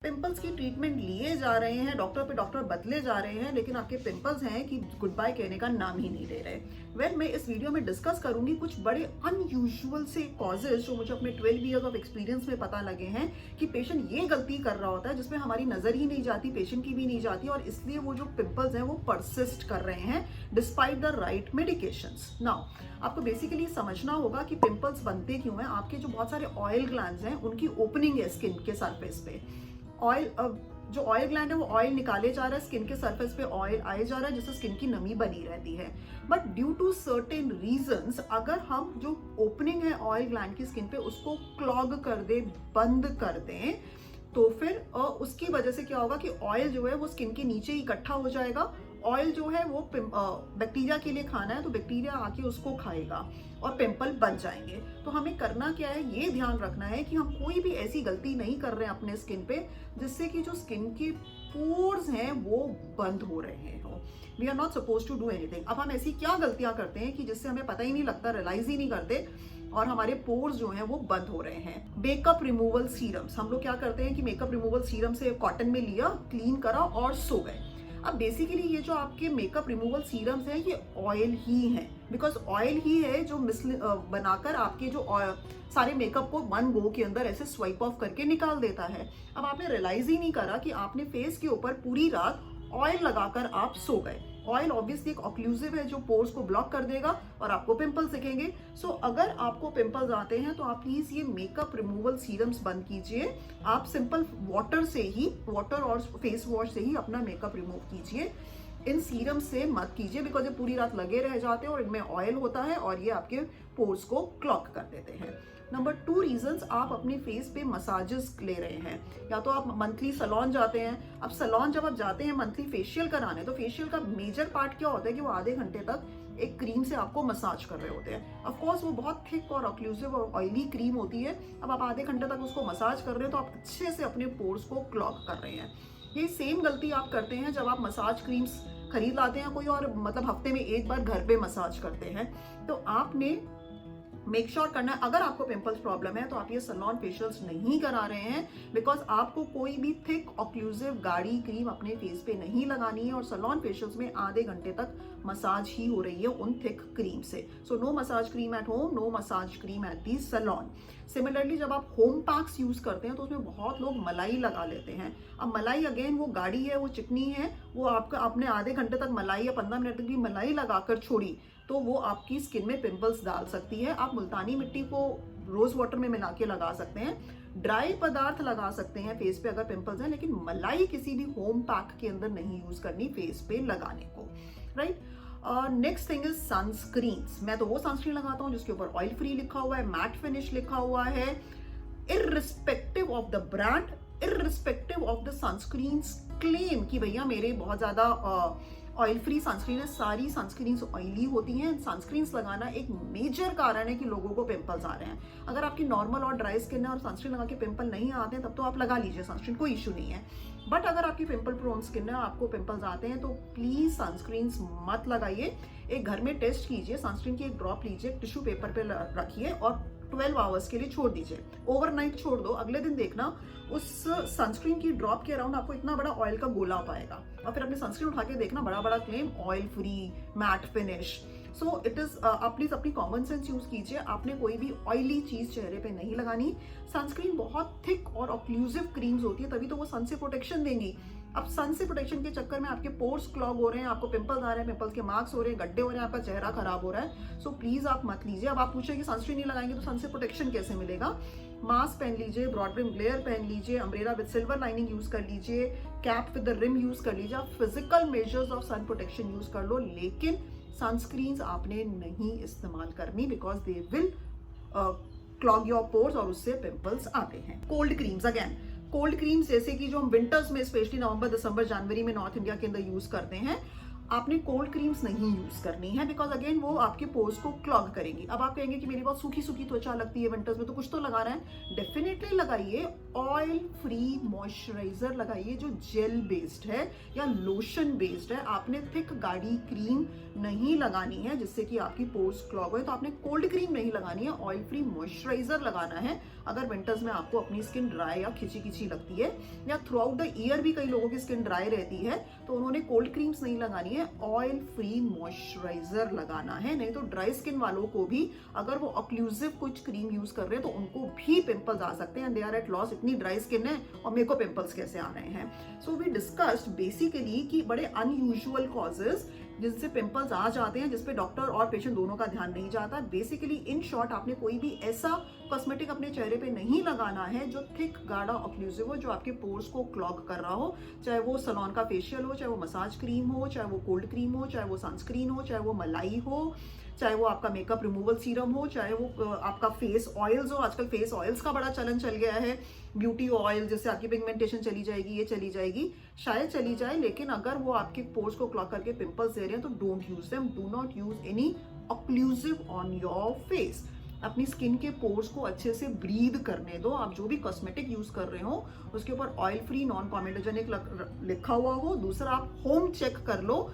Pimples की treatment लिए जा रहे हैं, डॉक्टर पे डॉक्टर बदले जा रहे हैं, लेकिन आपके पिंपल्स हैं कि गुड बाय कहने का नाम ही नहीं ले रहे। मैं इस वीडियो में डिस्कस करूंगी कुछ बड़े अनयूजुअल से कॉजेज जो मुझे अपने 12 ईयर्स ऑफ एक्सपीरियंस में पता लगे हैं कि पेशेंट ये गलती कर रहा होता है जिसमें हमारी नजर ही नहीं जाती, पेशेंट की भी नहीं जाती, और इसलिए वो जो पिंपल्स हैं वो परसिस्ट कर रहे हैं despite the right medications. Now आपको बेसिकली समझना होगा कि पिंपल्स बनते क्यों हैं। आपके जो बहुत सारे ऑयल ग्लैंड्स हैं उनकी ओपनिंग है स्किन के सरफेस पे। ऑयल जो ऑयल ग्लैंड है वो ऑयल निकाले जा रहा है, स्किन के सरफेस पे ऑयल आए जा रहा है जिससे स्किन की नमी बनी रहती है। But due to certain reasons अगर हम जो ओपनिंग है ऑयल ग्लैंड की स्किन पे उसको क्लॉग कर दे, बंद कर दें, तो फिर उसकी वजह से क्या होगा कि ऑयल जो है वो स्किन के नीचे इकट्ठा हो जाएगा। ऑयल जो है वो बैक्टीरिया के लिए खाना है, तो बैक्टीरिया आके उसको खाएगा और पिंपल बन जाएंगे। तो हमें करना क्या है, ये ध्यान रखना है कि हम कोई भी ऐसी गलती नहीं कर रहे हैं अपने स्किन पे जिससे कि जो स्किन के पोर्स हैं वो बंद हो रहे हो। We are not suppose to do anything. अब हम ऐसी क्या गलतियां करते हैं कि जिससे हमें पता ही नहीं लगता, रियलाइज ही नहीं करते और हमारे पोर्स जो हैं वो बंद हो रहे हैं। मेकअप रिमूवल सीरम्स, हम लोग क्या करते हैं कि मेकअप रिमूवल सीरम से कॉटन में लिया, क्लीन करा और सो गए। अब बेसिकली ये जो आपके मेकअप रिमूवल सीरम्स हैं ये ऑयल ही हैं, बिकॉज ऑयल ही है जो बनाकर आपके जो सारे मेकअप को वन गो के अंदर ऐसे स्वाइप ऑफ करके निकाल देता है। अब आपने रियलाइज ही नहीं करा कि आपने फेस के ऊपर पूरी रात ऑयल लगाकर आप सो गए। ऑयल ऑब्वियसली एक ऑक्लूसिव है जो पोर्स को ब्लॉक कर देगा और आपको पिंपल्स दिखेंगे। सो अगर आपको पिंपल्स आते हैं तो आप प्लीज ये मेकअप रिमूवल सीरम्स बंद कीजिए। आप सिंपल वाटर और फेस वॉश से ही अपना मेकअप रिमूव कीजिए। इन सीरम से मत कीजिए बिकॉज ये पूरी रात लगे रह जाते हैं और इनमें ऑयल होता है और ये आपके पोर्स को क्लॉग कर देते हैं। नंबर 2 रीजंस, आप अपने फेस पे मसाजेस ले रहे हैं, या तो आप मंथली सैलून जाते हैं। अब सैलून जब आप जाते हैं मंथली फेशियल कराने, तो फेशियल का मेजर पार्ट क्या होता है कि वो आधे घंटे तक एक क्रीम से आपको मसाज कर रहे होते हैं। ऑफ कोर्स वो बहुत थिक और ऑक्लूसिव और ऑयली क्रीम होती है। अब आप आधे घंटे तक उसको मसाज कर रहे हो तो आप अच्छे से अपने पोर्स को क्लॉग कर रहे हैं। ये सेम गलती आप करते हैं जब आप मसाज क्रीम्स खरीद लाते हैं कोई और मतलब हफ्ते में एक बार घर पे मसाज करते हैं। तो आपने मेक श्योर करना है अगर आपको पिंपल्स प्रॉब्लम है तो आप ये सैलून फेशियल्स नहीं करा रहे हैं, बिकॉज आपको कोई भी थिक ऑक्लूसिव गाढ़ी क्रीम अपने फेस पे नहीं लगानी है और सैलून फेशियल्स में आधे घंटे तक मसाज ही हो रही है उन थिक क्रीम से। So no massage cream at home, no massage cream at the salon. Similarly जब आप होम पैक्स यूज करते हैं तो उसमें बहुत लोग मलाई लगा लेते हैं। अब मलाई अगेन वो गाढ़ी है, वो चिकनी है, वो आपने आधे घंटे तक मलाई या 15 मिनट तक भी मलाई लगाकर छोड़ी तो वो आपकी स्किन में पिंपल्स डाल सकती है। आप मुल्तानी मिट्टी को रोज वाटर में मिला के लगा सकते हैं, ड्राई पदार्थ लगा सकते हैं फेस पे अगर पिंपल्स हैं, लेकिन मलाई किसी भी होम पैक के अंदर नहीं यूज करनी फेस पे लगाने को, right. Next thing is sunscreens. मैं तो वो सनस्क्रीन लगाता हूँ जिसके ऊपर ऑयल फ्री लिखा हुआ है, मैट फिनिश लिखा हुआ है, irrespective of the brand, irrespective of the sunscreens claim कि भैया मेरे बहुत ज्यादा ऑयल फ्री सनस्क्रीन है। सारी सनस्क्रीन्स ऑयली होती हैं। सनस्क्रीन्स लगाना एक मेजर कारण है कि लोगों को पिंपल्स आ रहे हैं। अगर आपकी नॉर्मल और ड्राई स्किन है और सनस्क्रीन लगा के पिंपल नहीं आते हैं तब तो आप लगा लीजिए सनस्क्रीन, कोई इशू नहीं है। बट अगर आपकी पिंपल प्रोन स्किन है और आपको पिंपल्स आते हैं तो प्लीज सनस्क्रीन्स मत लगाइए। एक घर में टेस्ट कीजिए, सनस्क्रीन की एक ड्रॉप लीजिए, टिश्यू पेपर पे रखिए और 12 आवर्स के लिए छोड़ दीजिए। ओवरनाइट छोड़ दो, अगले दिन देखना उस सनस्क्रीन की ड्रॉप के अराउंड आपको इतना बड़ा ऑयल का गोला पाएगा और फिर अपने सनस्क्रीन उठा के देखना, बड़ा बड़ा claim oil free matte finish. So it is आप प्लीज अपनी कॉमन सेंस यूज कीजिए। आपने कोई भी ऑयली चीज चेहरे पे नहीं लगानी। सनस्क्रीन बहुत थिक और ऑक्लूसिव क्रीम्स होती है तभी तो वो सन से प्रोटेक्शन देंगी। अब सन से प्रोटेक्शन के चक्कर में आपके पोर्स क्लॉग हो रहे हैं, आपको पिंपल्स आ रहे हैं, पिंपल्स के मार्क्स हो रहे हैं, गड्ढे हो रहे हैं, आपका चेहरा खराब हो रहा है। सो प्लीज आप मत लीजिए। अब आप पूछे कि सनस्क्रीन नहीं लगाएंगे तो सन से प्रोटेक्शन कैसे मिलेगा? मास्क पहन लीजिए, ब्रॉड ब्रिम ग्लेयर पहन लीजिए, umbrella with silver lining use कर लीजिए, cap with the rim use कर लीजिए। आप physical measures of sun protection use कर लो, लेकिन सनस्क्रीन्स आपने नहीं इस्तेमाल करनी because they will clog your pores और उससे पिंपल्स आते हैं। Cold creams, again cold creams जैसे कि जो हम विंटर्स में स्पेशली नवंबर दिसंबर जनवरी में नॉर्थ इंडिया के अंदर यूज करते हैं, आपने कोल्ड क्रीम्स नहीं यूज करनी है बिकॉज अगेन वो आपके पोर्स को क्लॉग करेंगी। अब आप कहेंगे कि मेरी बहुत सूखी सूखी त्वचा लगती है विंटर्स में तो कुछ तो लगा रहे हैं, डेफिनेटली लगाइए। ऑयल फ्री मॉइस्चराइजर लगाइए जो जेल बेस्ड है या लोशन बेस्ड है। आपने थिक गाढ़ी क्रीम नहीं लगानी है जिससे कि आपकी पोर्स क्लॉग हो, तो आपने कोल्ड क्रीम नहीं लगानी है, ऑयल फ्री मॉइस्चराइजर लगाना है। अगर विंटर्स में आपको अपनी स्किन ड्राई या खिंची खिंची लगती है या थ्रू आउट द ईयर भी कई लोगों की स्किन ड्राई रहती है, तो उन्होंने कोल्ड क्रीम्स नहीं लगानी है, ऑयल फ्री मॉइस्चराइजर लगाना है। नहीं तो ड्राई स्किन वालों को भी अगर वो ऑक्लूसिव कुछ क्रीम यूज कर रहे हैं तो उनको भी पिंपल्स आ सकते हैं, दे आर एट लॉस, इतनी ड्राई स्किन है और मेरे को पिंपल्स कैसे आ रहे हैं। सो वी डिस्कस्ड बेसिकली कि बड़े अनयूजुअल कॉजेज जिससे पिंपल्स आ जाते हैं, जिसपे डॉक्टर और पेशेंट दोनों का ध्यान नहीं जाता। बेसिकली इन शॉर्ट, आपने कोई भी ऐसा कॉस्मेटिक अपने चेहरे पे नहीं लगाना है जो थिक गाढ़ा ऑक्लूसिव हो, जो आपके पोर्स को क्लॉग कर रहा हो, चाहे वो सलोन का फेशियल हो, चाहे वो मसाज क्रीम हो, चाहे वो कोल्ड क्रीम हो, चाहे वो सनस्क्रीन हो, चाहे वो मलाई हो, चाहे वो आपका मेकअप रिमूवल सीरम हो, चाहे वो आपका फेस ऑयल्स हो। आजकल फेस ऑयल्स का बड़ा चलन चल गया है, ब्यूटी ऑयल, जिससे आपकी पिगमेंटेशन चली जाएगी, ये चली जाएगी, शायद चली जाए, लेकिन अगर वो आपके पोर्स को क्लॉग करके पिंपल्स दे रहे हैं तो don't use them, do not use any occlusive on your face. अपनी स्किन के पोर्स को अच्छे से ब्रीद करने दो। आप जो भी कॉस्मेटिक यूज कर रहे हो उसके ऊपर ऑयल फ्री नॉन कॉमेडोजेनिक लिखा हुआ हो। दूसरा, आप होम चेक कर लो,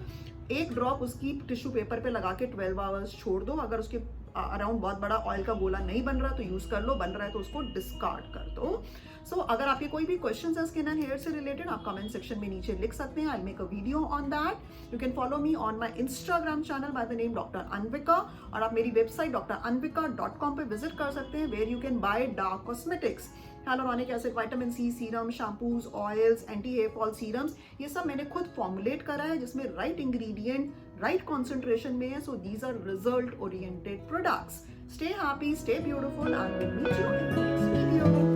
एक ड्रॉप उसकी टिश्यू पेपर पे लगा के 12 आवर्स छोड़ दो। अगर उसके अराउंड बहुत बड़ा ऑयल का गोला नहीं बन रहा तो यूज कर लो, बन रहा है तो उसको डिस्कार्ड कर दो। सो अगर आपके कोई भी क्वेश्चंस है स्किन एंड हेयर से रिलेटेड, आप कमेंट सेक्शन में नीचे लिख सकते हैं। I make a video on that. You can follow me on my Instagram channel by the name doctor Anvika, और आप मेरी वेबसाइट dranvika.com पे विजिट कर सकते हैं, where you can buy dark cosmetics, hyaluronic acid, vitamin C serum, shampoos, oils, anti hair fall serums, ये सब मैंने खुद फॉर्मुलेट करा है जिसमें राइट इंग्रेडिएंट राइट कॉन्सेंट्रेशन में है। So these are result oriented products. Stay happy, stay beautiful, and will meet you in the next video.